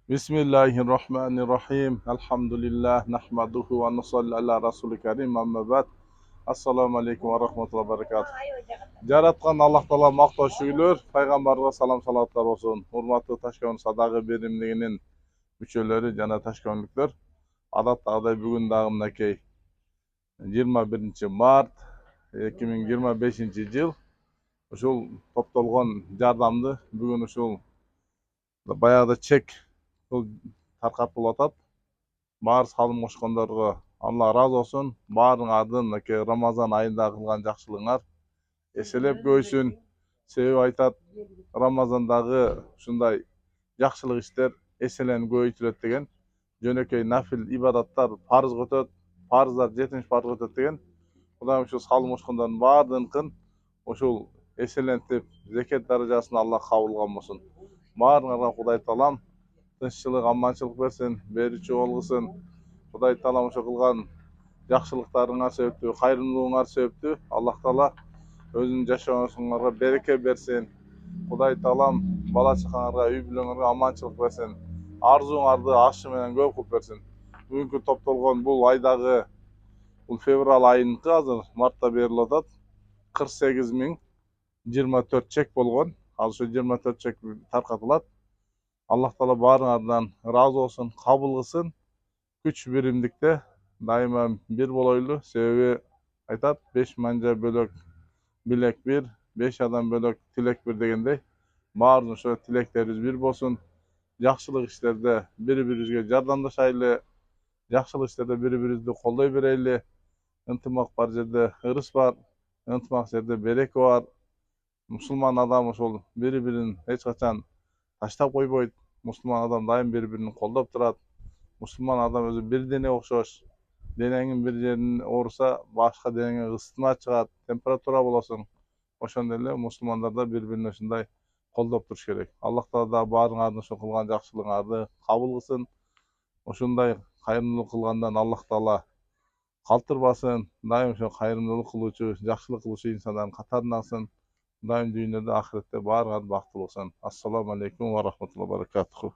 Bismillahirrahmanirrahim. Elhamdülillah. Nahmaduhu ve nusalli ala Rasulü Kerim. Amma ba'd. Assalamu alaikum ve rahmetullahi ve berekatuh. Жараткан Аллах Таала мактоо шүгүлөр, пайгамбарга салам салаттар болсун. Урматтуу Ташкент Садагы биримдигинин мүчөлөрү жана ташкенттиктер. Адаттагыдай бүгүн дагы мынакей 21 март 2025 жыл ушул топтолгон жардамды бүгүн ушул баягыда чек таркатылып атат. Баары салым кошкондорго Алла ыраазы болсун. Баарыңардын мынакей Рамазан айында кылган жакшылыгыңар эселеп көйсүн. Себеби айтат, Рамазандагы ушундай жакшылык иштер эселенип көбөйтүлөт деген. Жөнөкөй нафил ибадаттар парыз өтөт, парыздар 70 парыз өтөт деген. Кудайым ушул салым кошкондордун баардыгын ушул эселентип, зекет даражасын Алла кабыл кылган болсун. Баарыңарга Кудай Таалам тынччылык, аманчылык берсин, берүүчү болгусун. Кудай Таалам ошо кылган жакшылыктарыңар себептүү, кайрымдуулугуңар себептүү Аллах Таала өзүнүн жашооңузга береке берсин. Кудай Таалам бала чакаңарга, үй бүлөңөргө аманчылык берсин. Арзууңарды ашы менен көп кылып берсин. Бүгүнкү топтолгон бул айдагы, бул февраль айыныкы азыр мартта берилип атат. 48.024 чек болгон. Азыр ошо 24 чек таркатылат. Аллах Таала баарыңардан ыраазы болсун, кабыл кылсын. Күч биримдикте дайыма бир болойлу. Себеби айтат, 5 манжа бөлөк билек бир, 5 адам бөлөк тилек бир дегендей. Баардын ошо тилектерибиз бир болсун. Жакшылык иштерде бири-бирибизге жардамдашайлы. Жакшылык иштерде бири-бирибизди колдой берели. Ынтымак бар жерде ырыс бар, ынтымак жерде береке бар. Мусулман адам ошол бири-бирин эч качан таштап койбойт. Мусулман адам дайым бири-бирин колдоп турат. Мусулман адам өзү бир дене окшош. Денеңин бир жерин ооруса, башка денеңе ысытма чыгат, температура болосуң. Ошондой эле мусулмандар да бири-бирин ушундай колдоп туруш керек. Аллах Таала да баарыңардын ошо кылган жакшылыгыңарды кабыл кылсын. Ушундай кайрымдуулук кылгандан Аллах Таала калтырбасын. Дайым ошо кайрымдуулук кылуучу, жакшылык кылуучу инсандардын катарына алсын. Дайым дүйнөдө, ахиретте баарыңар бактылуу болсун. Ассаламу алейкум ва рахматуллахи ва баракатуху.